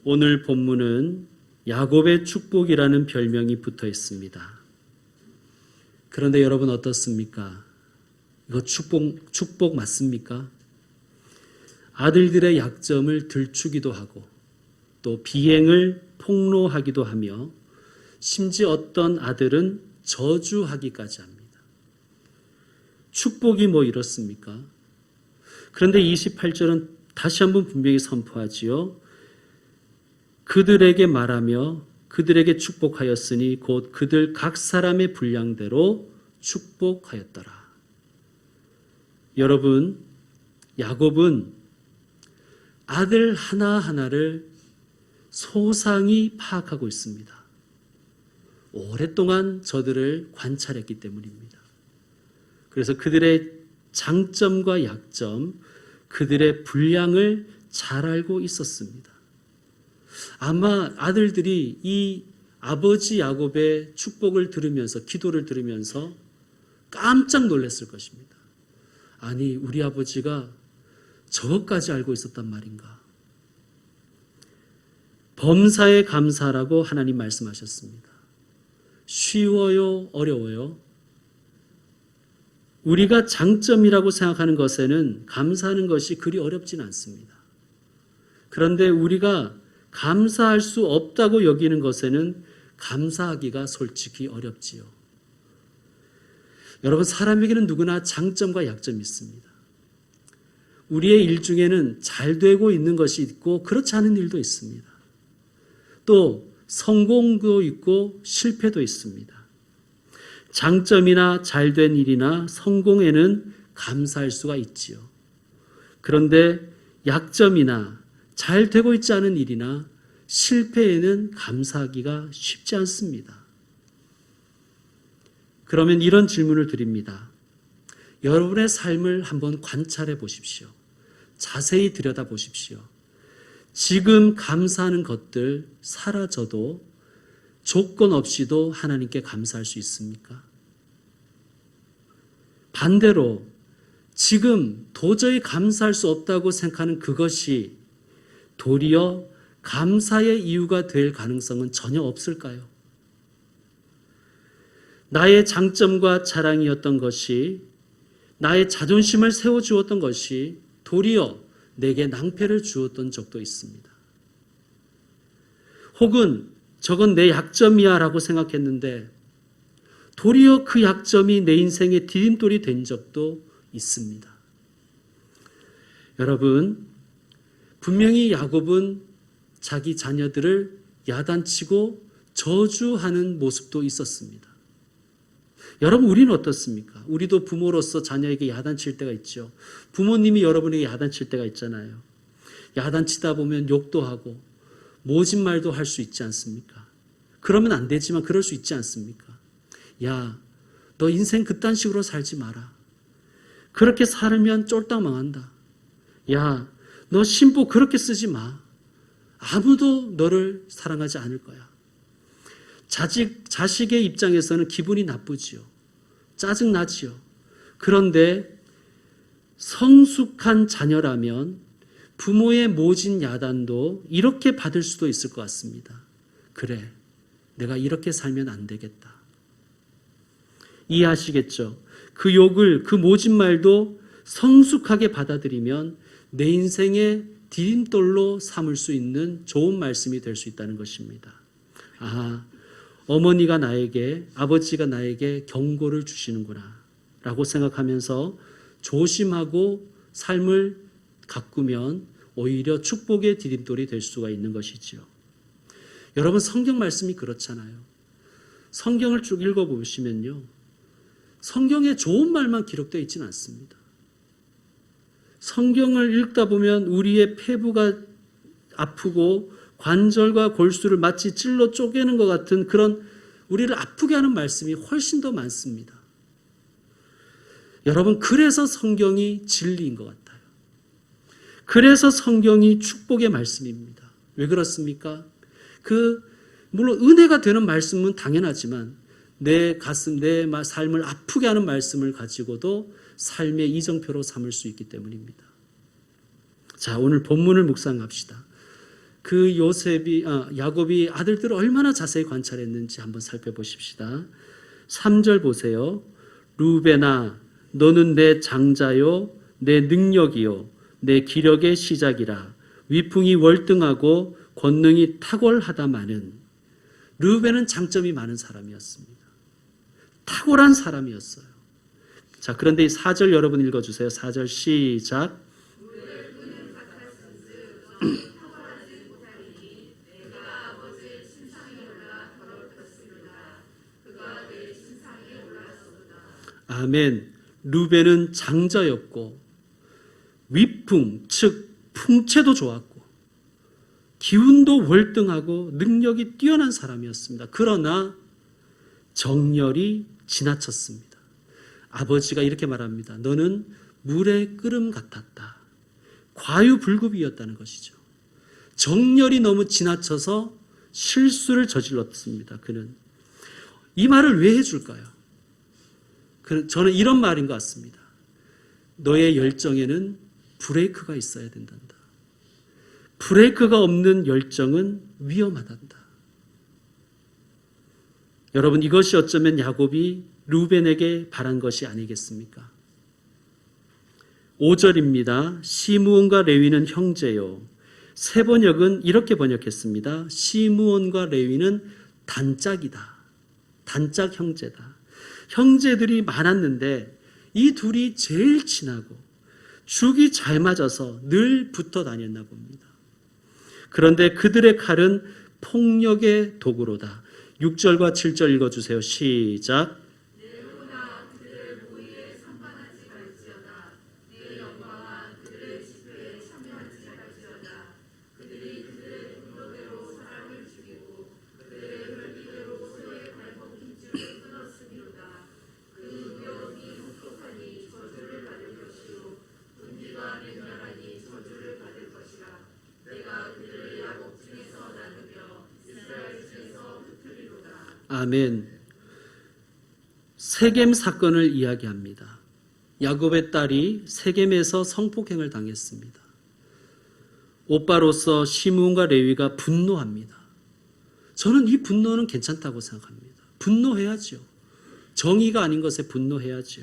오늘 본문은 야곱의 축복이라는 별명이 붙어 있습니다. 그런데 여러분 어떻습니까? 이거 축복 맞습니까? 아들들의 약점을 들추기도 하고 또 비행을 폭로하기도 하며 심지어 어떤 아들은 저주하기까지 합니다. 축복이 뭐 이렇습니까? 그런데 28절은 다시 한번 분명히 선포하지요. 그들에게 말하며 그들에게 축복하였으니 곧 그들 각 사람의 분량대로 축복하였더라. 여러분, 야곱은 아들 하나하나를 소상히 파악하고 있습니다. 오랫동안 저들을 관찰했기 때문입니다. 그래서 그들의 장점과 약점, 그들의 분량을 잘 알고 있었습니다. 아마 아들들이 이 아버지 야곱의 축복을 들으면서, 기도를 들으면서 깜짝 놀랐을 것입니다. 아니, 우리 아버지가 저것까지 알고 있었단 말인가? 범사에 감사라고 하나님 말씀하셨습니다. 쉬워요? 어려워요? 우리가 장점이라고 생각하는 것에는 감사하는 것이 그리 어렵지는 않습니다. 그런데 우리가 감사할 수 없다고 여기는 것에는 감사하기가 솔직히 어렵지요. 여러분, 사람에게는 누구나 장점과 약점이 있습니다. 우리의 일 중에는 잘 되고 있는 것이 있고 그렇지 않은 일도 있습니다. 또 성공도 있고 실패도 있습니다. 장점이나 잘된 일이나 성공에는 감사할 수가 있지요. 그런데 약점이나 잘 되고 있지 않은 일이나 실패에는 감사하기가 쉽지 않습니다. 그러면 이런 질문을 드립니다. 여러분의 삶을 한번 관찰해 보십시오. 자세히 들여다 보십시오. 지금 감사하는 것들 사라져도 조건 없이도 하나님께 감사할 수 있습니까? 반대로 지금 도저히 감사할 수 없다고 생각하는 그것이 도리어 감사의 이유가 될 가능성은 전혀 없을까요? 나의 장점과 자랑이었던 것이, 나의 자존심을 세워주었던 것이 도리어 내게 낭패를 주었던 적도 있습니다. 혹은 저건 내 약점이야 라고 생각했는데 도리어 그 약점이 내 인생의 디딤돌이 된 적도 있습니다. 여러분, 분명히 야곱은 자기 자녀들을 야단치고 저주하는 모습도 있었습니다. 여러분, 우리는 어떻습니까? 우리도 부모로서 자녀에게 야단칠 때가 있죠. 부모님이 여러분에게 야단칠 때가 있잖아요. 야단치다 보면 욕도 하고 모진 말도 할 수 있지 않습니까? 그러면 안 되지만 그럴 수 있지 않습니까? 야, 너 인생 그딴 식으로 살지 마라. 그렇게 살면 쫄딱 망한다. 야, 너 심보 그렇게 쓰지 마. 아무도 너를 사랑하지 않을 거야. 자식의 입장에서는 기분이 나쁘지요. 짜증나지요. 그런데 성숙한 자녀라면 부모의 모진 야단도 이렇게 받을 수도 있을 것 같습니다. 그래, 내가 이렇게 살면 안 되겠다. 이해하시겠죠? 그 욕을, 그 모진 말도 성숙하게 받아들이면 내 인생의 디딤돌로 삼을 수 있는 좋은 말씀이 될 수 있다는 것입니다. 아, 어머니가 나에게, 아버지가 나에게 경고를 주시는구나 라고 생각하면서 조심하고 삶을 가꾸면 오히려 축복의 디딤돌이 될 수가 있는 것이지요. 여러분, 성경 말씀이 그렇잖아요. 성경을 쭉 읽어보시면요, 성경에 좋은 말만 기록되어 있지는 않습니다. 성경을 읽다 보면 우리의 폐부가 아프고 관절과 골수를 마치 찔러 쪼개는 것 같은 그런 우리를 아프게 하는 말씀이 훨씬 더 많습니다. 여러분, 그래서 성경이 진리인 것 같아요. 그래서 성경이 축복의 말씀입니다. 왜 그렇습니까? 물론 은혜가 되는 말씀은 당연하지만 내 가슴, 내 삶을 아프게 하는 말씀을 가지고도 삶의 이정표로 삼을 수 있기 때문입니다. 자, 오늘 본문을 묵상합시다. 그 야곱이 아들들을 얼마나 자세히 관찰했는지 한번 살펴보십시다. 3절 보세요. 루벤아, 너는 내 장자요, 내 능력이요, 내 기력의 시작이라. 위풍이 월등하고 권능이 탁월하다마는. 루벤은 장점이 많은 사람이었습니다. 탁월한 사람이었어요. 자, 그런데 이 4절 여러분 읽어주세요. 4절 시작. 아멘. 루벤은 장자였고 위풍, 즉 풍채도 좋았고 기운도 월등하고 능력이 뛰어난 사람이었습니다. 그러나 정열이 지나쳤습니다. 아버지가 이렇게 말합니다. 너는 물의 끓음 같았다. 과유불급이었다는 것이죠. 정열이 너무 지나쳐서 실수를 저질렀습니다. 그는 이 말을 왜 해줄까요? 저는 이런 말인 것 같습니다. 너의 열정에는 브레이크가 있어야 된단다. 브레이크가 없는 열정은 위험하단다. 여러분, 이것이 어쩌면 야곱이 루벤에게 바란 것이 아니겠습니까? 5절입니다. 시므온과 레위는 형제요. 새 번역은 이렇게 번역했습니다. 시므온과 레위는 단짝이다. 단짝 형제다. 형제들이 많았는데 이 둘이 제일 친하고 죽이 잘 맞아서 늘 붙어 다녔나 봅니다. 그런데 그들의 칼은 폭력의 도구로다. 6절과 7절 읽어주세요. 시작. 아멘. 세겜 사건을 이야기합니다. 야곱의 딸이 세겜에서 성폭행을 당했습니다. 오빠로서 시므온과 레위가 분노합니다. 저는 이 분노는 괜찮다고 생각합니다. 분노해야죠. 정의가 아닌 것에 분노해야죠.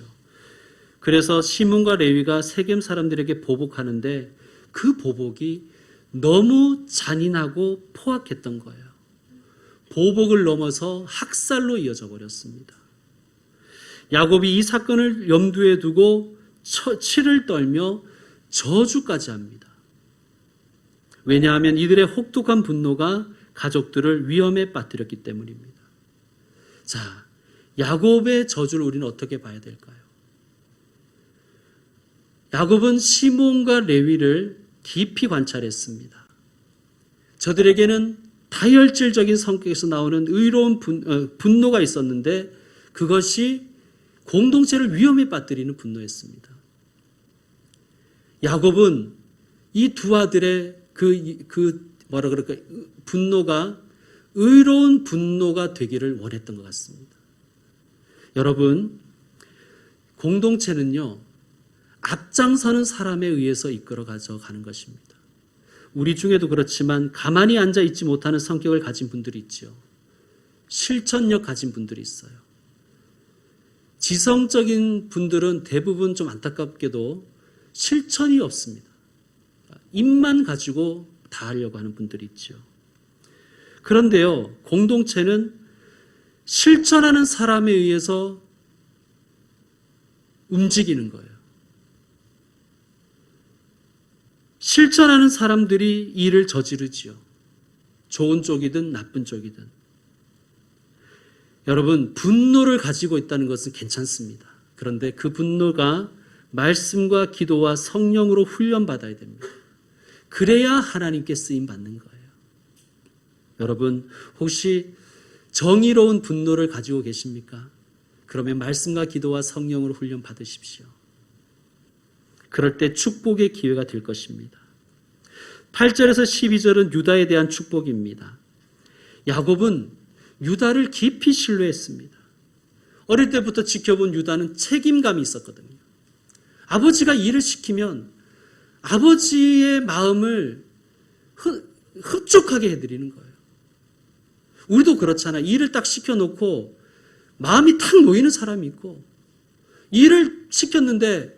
그래서 시므온과 레위가 세겜 사람들에게 보복하는데 그 보복이 너무 잔인하고 포악했던 거예요. 보복을 넘어서 학살로 이어져 버렸습니다. 야곱이 이 사건을 염두에 두고 치를 떨며 저주까지 합니다. 왜냐하면 이들의 혹독한 분노가 가족들을 위험에 빠뜨렸기 때문입니다. 자, 야곱의 저주를 우리는 어떻게 봐야 될까요? 야곱은 시므온과 레위를 깊이 관찰했습니다. 저들에게는 다혈질적인 성격에서 나오는 의로운 분노가 있었는데 그것이 공동체를 위험에 빠뜨리는 분노였습니다. 야곱은 이 두 아들의 분노가 의로운 분노가 되기를 원했던 것 같습니다. 여러분, 공동체는요, 앞장서는 사람에 의해서 이끌어 가져가는 것입니다. 우리 중에도 그렇지만 가만히 앉아 있지 못하는 성격을 가진 분들이 있죠. 실천력 가진 분들이 있어요. 지성적인 분들은 대부분 좀 안타깝게도 실천이 없습니다. 입만 가지고 다 하려고 하는 분들이 있죠. 그런데요, 공동체는 실천하는 사람에 의해서 움직이는 거예요. 실천하는 사람들이 일을 저지르지요. 좋은 쪽이든 나쁜 쪽이든. 여러분, 분노를 가지고 있다는 것은 괜찮습니다. 그런데 그 분노가 말씀과 기도와 성령으로 훈련받아야 됩니다. 그래야 하나님께 쓰임받는 거예요. 여러분, 혹시 정의로운 분노를 가지고 계십니까? 그러면 말씀과 기도와 성령으로 훈련받으십시오. 그럴 때 축복의 기회가 될 것입니다. 8절에서 12절은 유다에 대한 축복입니다. 야곱은 유다를 깊이 신뢰했습니다. 어릴 때부터 지켜본 유다는 책임감이 있었거든요. 아버지가 일을 시키면 아버지의 마음을 흡족하게 해드리는 거예요. 우리도 그렇잖아요. 일을 딱 시켜놓고 마음이 탁 놓이는 사람이 있고, 일을 시켰는데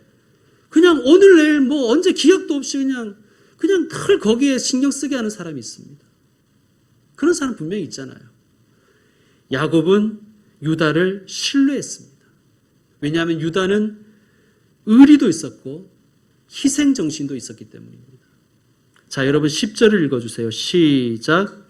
그냥 오늘 내일 뭐 언제 기약도 없이 그냥 늘 거기에 신경 쓰게 하는 사람이 있습니다. 그런 사람 분명히 있잖아요. 야곱은 유다를 신뢰했습니다. 왜냐하면 유다는 의리도 있었고 희생정신도 있었기 때문입니다. 자, 여러분 10절을 읽어주세요. 시작.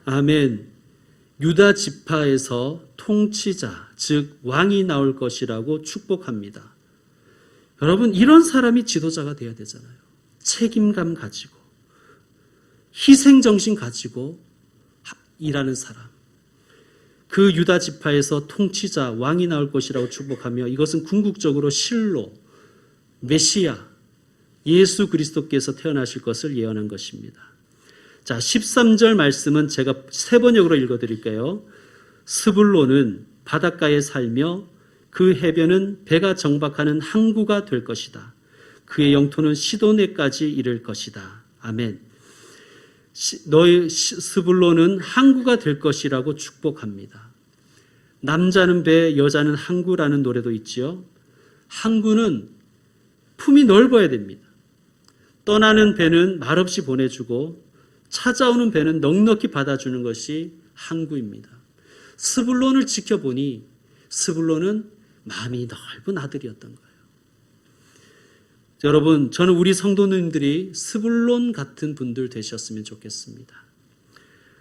아멘. 유다 지파에서 통치자, 즉 왕이 나올 것이라고 축복합니다. 여러분, 이런 사람이 지도자가 되어야 되잖아요. 책임감 가지고, 희생정신 가지고 일하는 사람. 그 유다 지파에서 통치자, 왕이 나올 것이라고 축복하며, 이것은 궁극적으로 실로, 메시아, 예수 그리스도께서 태어나실 것을 예언한 것입니다. 자, 13절 말씀은 제가 세 번역으로 읽어드릴게요. 스불론은 바닷가에 살며 그 해변은 배가 정박하는 항구가 될 것이다. 그의 영토는 시도네까지 이를 것이다. 아멘. 너희 스불론은 항구가 될 것이라고 축복합니다. 남자는 배, 여자는 항구라는 노래도 있지요. 항구는 품이 넓어야 됩니다. 떠나는 배는 말없이 보내주고 찾아오는 배는 넉넉히 받아주는 것이 항구입니다. 스불론을 지켜보니 스불론은 마음이 넓은 아들이었던 거예요. 여러분, 저는 우리 성도님들이 스불론 같은 분들 되셨으면 좋겠습니다.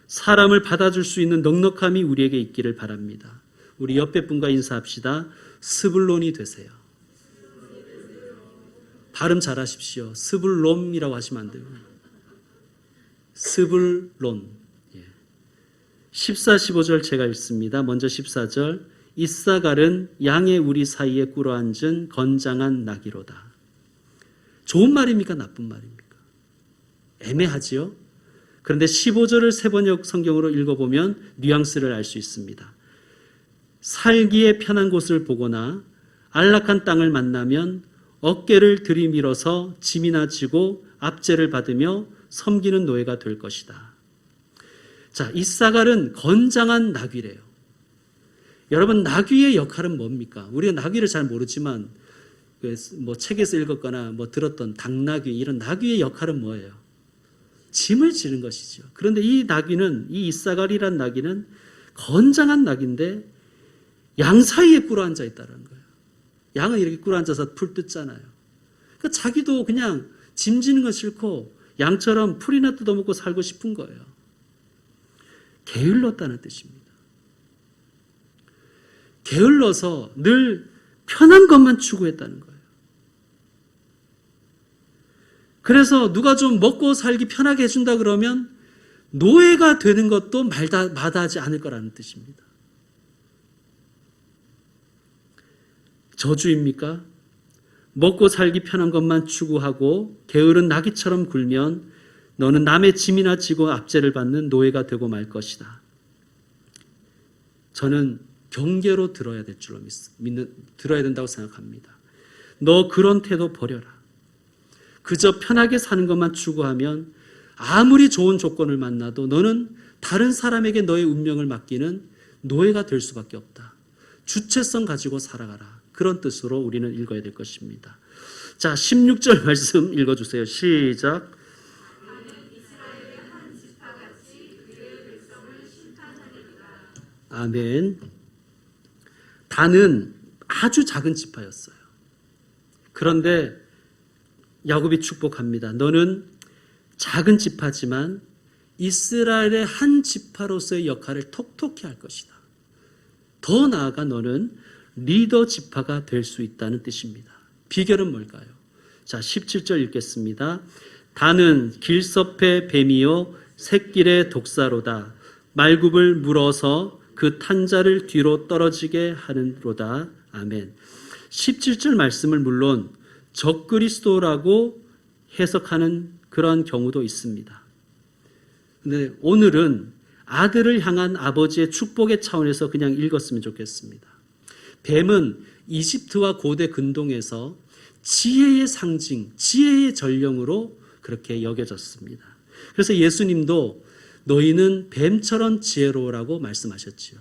사람을 받아줄 수 있는 넉넉함이 우리에게 있기를 바랍니다. 우리 옆에 분과 인사합시다. 스불론이 되세요. 발음 잘하십시오. 스불롬이라고 하시면 안 돼요. 스불론. 14, 15절 제가 읽습니다. 먼저 14절. 이사갈은 양의 우리 사이에 꿇어앉은 건장한 나귀로다. 좋은 말입니까? 나쁜 말입니까? 애매하지요? 그런데 15절을 세 번역 성경으로 읽어보면 뉘앙스를 알 수 있습니다. 살기에 편한 곳을 보거나 안락한 땅을 만나면 어깨를 들이밀어서 짐이나 지고 압제를 받으며 섬기는 노예가 될 것이다. 자, 이사갈은 건장한 나귀래요. 여러분, 나귀의 역할은 뭡니까? 우리가 나귀를 잘 모르지만 뭐 책에서 읽었거나 뭐 들었던 당나귀, 이런 나귀의 역할은 뭐예요? 짐을 지는 것이죠. 그런데 이 나귀는, 이 이사갈이란 나귀는 건장한 나귀인데 양 사이에 꿇어앉아 있다는 거예요. 양은 이렇게 꿇어앉아서 풀 뜯잖아요. 그러니까 자기도 그냥 짐 지는 건 싫고 양처럼 풀이나 뜯어먹고 살고 싶은 거예요. 게을렀다는 뜻입니다. 게을러서 늘 편한 것만 추구했다는 거예요. 그래서 누가 좀 먹고 살기 편하게 해준다 그러면 노예가 되는 것도 마다하지 않을 거라는 뜻입니다. 저주입니까? 먹고 살기 편한 것만 추구하고 게으른 나귀처럼 굴면 너는 남의 짐이나 지고 압제를 받는 노예가 되고 말 것이다. 저는 경계로 들어야 될 줄로 들어야 된다고 생각합니다. 너 그런 태도 버려라. 그저 편하게 사는 것만 추구하면 아무리 좋은 조건을 만나도 너는 다른 사람에게 너의 운명을 맡기는 노예가 될 수밖에 없다. 주체성 가지고 살아가라. 그런 뜻으로 우리는 읽어야 될 것입니다. 자, 16절 말씀 읽어주세요. 시작. 아멘. 단은 아주 작은 지파였어요. 그런데 야곱이 축복합니다. 너는 작은 지파지만 이스라엘의 한 지파로서의 역할을 톡톡히 할 것이다. 더 나아가 너는 리더 지파가 될 수 있다는 뜻입니다. 비결은 뭘까요? 자, 17절 읽겠습니다. 단은 길섭의 뱀이요 샛길의 독사로다. 말굽을 물어서 그 탄자를 뒤로 떨어지게 하는로다. 아멘. 17절 말씀을 물론 적그리스도라고 해석하는 그런 경우도 있습니다. 근데 오늘은 아들을 향한 아버지의 축복의 차원에서 그냥 읽었으면 좋겠습니다. 뱀은 이집트와 고대 근동에서 지혜의 상징, 지혜의 전령으로 그렇게 여겨졌습니다. 그래서 예수님도 너희는 뱀처럼 지혜로우라고 말씀하셨지요.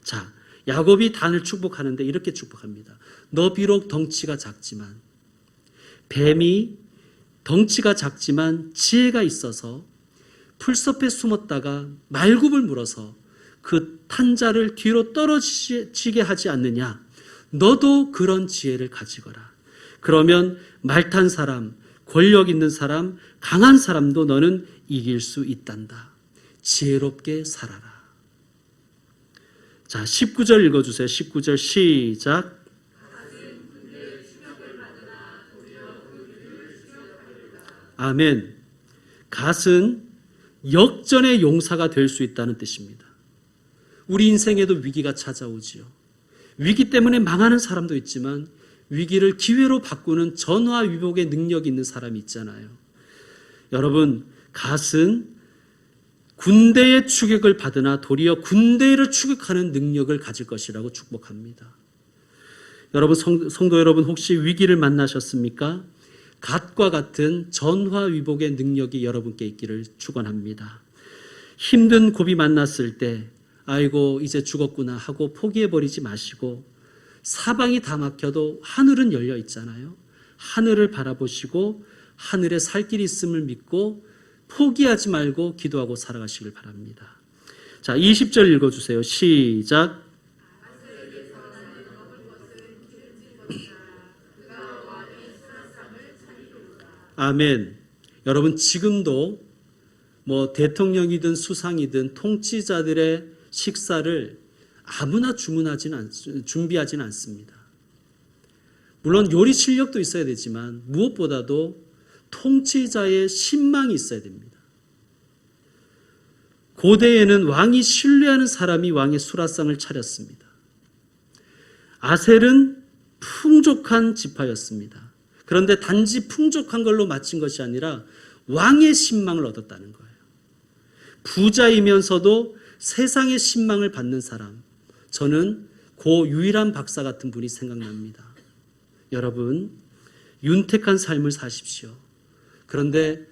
자, 야곱이 단을 축복하는데 이렇게 축복합니다. 너 비록 덩치가 작지만, 뱀이 덩치가 작지만 지혜가 있어서 풀숲에 숨었다가 말굽을 물어서 그 탄자를 뒤로 떨어지게 하지 않느냐. 너도 그런 지혜를 가지거라. 그러면 말탄 사람, 권력 있는 사람, 강한 사람도 너는 이길 수 있단다. 지혜롭게 살아라. 자, 19절 읽어주세요. 19절 시작. 아멘. 갓은 역전의 용사가 될 수 있다는 뜻입니다. 우리 인생에도 위기가 찾아오지요. 위기 때문에 망하는 사람도 있지만 위기를 기회로 바꾸는 전화위복의 능력이 있는 사람이 있잖아요. 여러분, 갓은 군대의 추격을 받으나 도리어 군대를 추격하는 능력을 가질 것이라고 축복합니다. 여러분, 성도 여러분, 혹시 위기를 만나셨습니까? 갓과 같은 전화위복의 능력이 여러분께 있기를 축원합니다. 힘든 고비 만났을 때 아이고 이제 죽었구나 하고 포기해버리지 마시고, 사방이 다 막혀도 하늘은 열려 있잖아요. 하늘을 바라보시고 하늘에 살 길이 있음을 믿고 포기하지 말고 기도하고 살아가시길 바랍니다. 자, 20절 읽어주세요. 시작. 아멘. 여러분, 지금도 대통령이든 수상이든 통치자들의 식사를 아무나 준비하지는 않습니다. 물론 요리 실력도 있어야 되지만 무엇보다도 통치자의 신망이 있어야 됩니다. 고대에는 왕이 신뢰하는 사람이 왕의 수라상을 차렸습니다. 아셀은 풍족한 지파였습니다. 그런데 단지 풍족한 걸로 마친 것이 아니라 왕의 신망을 얻었다는 거예요. 부자이면서도 세상의 신망을 받는 사람, 저는 고 유일한 박사 같은 분이 생각납니다. 여러분, 윤택한 삶을 사십시오. 그런데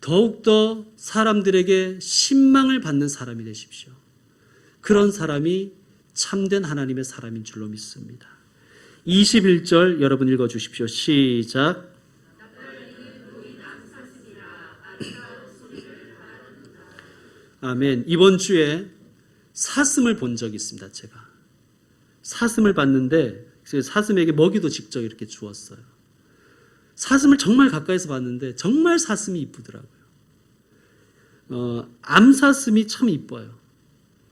더욱더 사람들에게 신망을 받는 사람이 되십시오. 그런 사람이 참된 하나님의 사람인 줄로 믿습니다. 21절 여러분 읽어주십시오. 시작. 아멘. 이번 주에 사슴을 본 적이 있습니다. 제가 사슴을 봤는데 사슴에게 먹이도 직접 이렇게 주었어요. 사슴을 정말 가까이서 봤는데 정말 사슴이 이쁘더라고요. 암사슴이 참 이뻐요.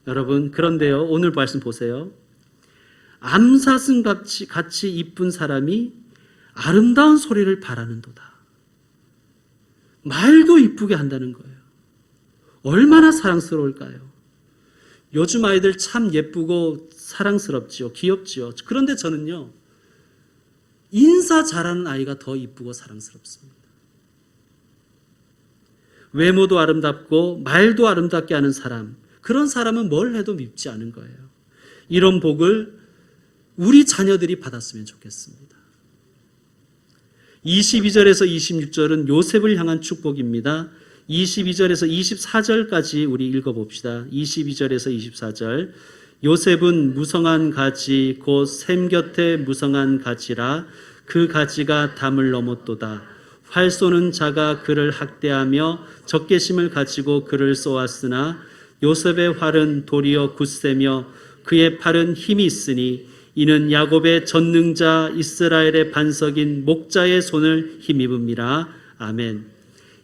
여러분, 그런데요, 오늘 말씀 보세요. 암사슴 같이 이쁜 사람이 아름다운 소리를 바라는도다. 말도 이쁘게 한다는 거예요. 얼마나 사랑스러울까요? 요즘 아이들 참 예쁘고 사랑스럽지요. 귀엽지요. 그런데 저는요, 인사 잘하는 아이가 더 이쁘고 사랑스럽습니다. 외모도 아름답고 말도 아름답게 하는 사람, 그런 사람은 뭘 해도 밉지 않은 거예요. 이런 복을 우리 자녀들이 받았으면 좋겠습니다. 22절에서 26절은 요셉을 향한 축복입니다. 22절에서 24절까지 우리 읽어봅시다. 22절에서 24절. 요셉은 무성한 가지 곧 샘 곁에 무성한 가지라. 그 가지가 담을 넘었도다. 활 쏘는 자가 그를 학대하며 적개심을 가지고 그를 쏘았으나 요셉의 활은 도리어 굳세며 그의 팔은 힘이 있으니 이는 야곱의 전능자 이스라엘의 반석인 목자의 손을 힘입음이라. 아멘.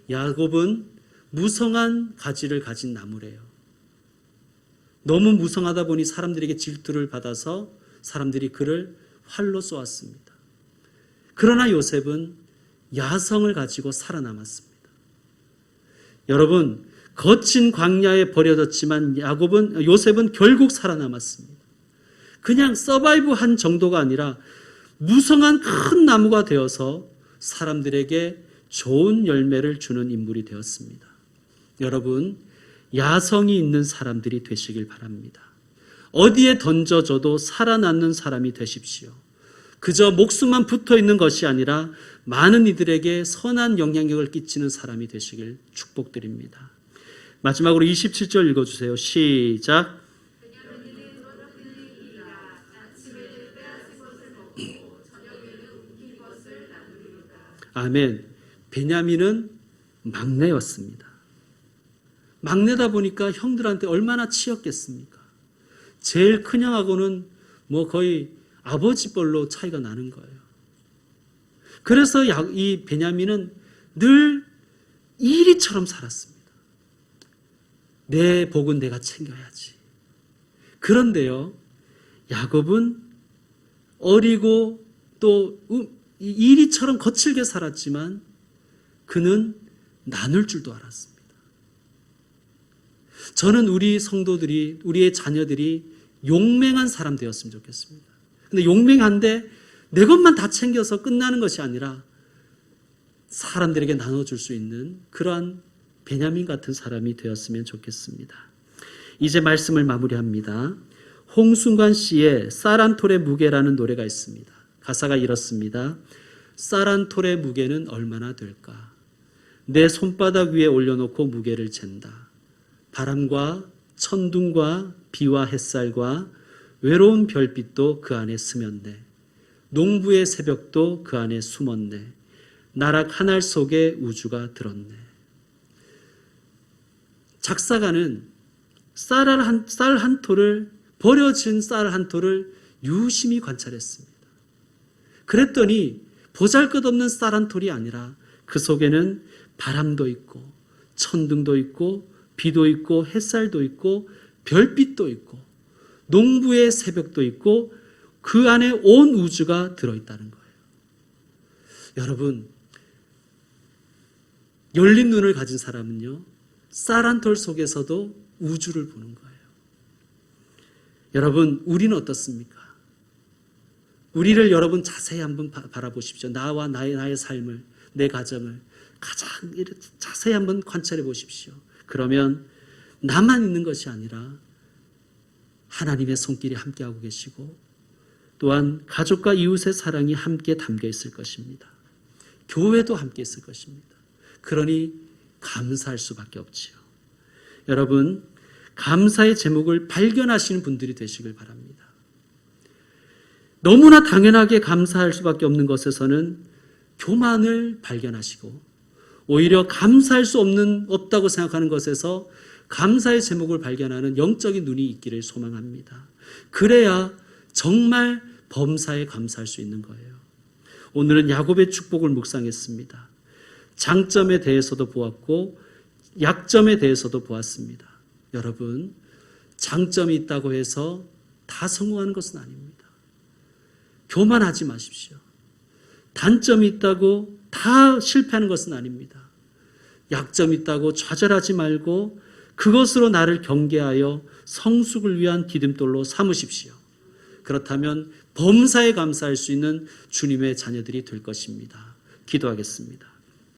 야곱은 무성한 가지를 가진 나무래요. 너무 무성하다 보니 사람들에게 질투를 받아서 사람들이 그를 활로 쏘았습니다. 그러나 요셉은 야성을 가지고 살아남았습니다. 여러분, 거친 광야에 버려졌지만 요셉은 결국 살아남았습니다. 그냥 서바이브한 정도가 아니라 무성한 큰 나무가 되어서 사람들에게 좋은 열매를 주는 인물이 되었습니다. 여러분, 야성이 있는 사람들이 되시길 바랍니다. 어디에 던져져도 살아남는 사람이 되십시오. 그저 목숨만 붙어 있는 것이 아니라 많은 이들에게 선한 영향력을 끼치는 사람이 되시길 축복드립니다. 마지막으로 27절 읽어주세요. 시작. 아멘. 베냐민은 막내였습니다. 막내다 보니까 형들한테 얼마나 치였겠습니까? 제일 큰 형하고는 뭐 거의 아버지 뻘로 차이가 나는 거예요. 그래서 이 베냐민은 늘 이리처럼 살았습니다. 내 복은 내가 챙겨야지. 그런데요, 야곱은 어리고 또 이리처럼 거칠게 살았지만 그는 나눌 줄도 알았습니다. 저는 우리 성도들이, 우리의 자녀들이 용맹한 사람 되었으면 좋겠습니다. 근데 용맹한데 내 것만 다 챙겨서 끝나는 것이 아니라 사람들에게 나눠줄 수 있는 그러한 베냐민 같은 사람이 되었으면 좋겠습니다. 이제 말씀을 마무리합니다. 홍순관 씨의 쌀한톨의 무게라는 노래가 있습니다. 가사가 이렇습니다. 쌀한톨의 무게는 얼마나 될까? 내 손바닥 위에 올려놓고 무게를 잰다. 바람과 천둥과 비와 햇살과 외로운 별빛도 그 안에 스쳤네. 농부의 새벽도 그 안에 숨었네. 나락 하늘 속에 우주가 들었네. 작사가는 쌀 한 톨을, 버려진 쌀 한 톨을 유심히 관찰했습니다. 그랬더니 보잘것없는 쌀 한 톨이 아니라 그 속에는 바람도 있고 천둥도 있고 비도 있고 햇살도 있고 별빛도 있고 농부의 새벽도 있고 그 안에 온 우주가 들어있다는 거예요. 여러분, 열린 눈을 가진 사람은요, 쌀 한 톨 속에서도 우주를 보는 거예요. 여러분, 우리는 어떻습니까? 우리를 여러분 자세히 한번 바라보십시오. 나와 나의 삶을, 내 가정을 가장 자세히 한번 관찰해 보십시오. 그러면 나만 있는 것이 아니라 하나님의 손길이 함께하고 계시고 또한 가족과 이웃의 사랑이 함께 담겨 있을 것입니다. 교회도 함께 있을 것입니다. 그러니 감사할 수밖에 없지요. 여러분, 감사의 제목을 발견하시는 분들이 되시길 바랍니다. 너무나 당연하게 감사할 수밖에 없는 것에서는 교만을 발견하시고 오히려 감사할 수 없다고 생각하는 것에서 감사의 제목을 발견하는 영적인 눈이 있기를 소망합니다. 그래야 정말 범사에 감사할 수 있는 거예요. 오늘은 야곱의 축복을 묵상했습니다. 장점에 대해서도 보았고 약점에 대해서도 보았습니다. 여러분, 장점이 있다고 해서 다 성공하는 것은 아닙니다. 교만하지 마십시오. 단점이 있다고 다 실패하는 것은 아닙니다. 약점이 있다고 좌절하지 말고 그것으로 나를 경계하여 성숙을 위한 디딤돌로 삼으십시오. 그렇다면 범사에 감사할 수 있는 주님의 자녀들이 될 것입니다. 기도하겠습니다.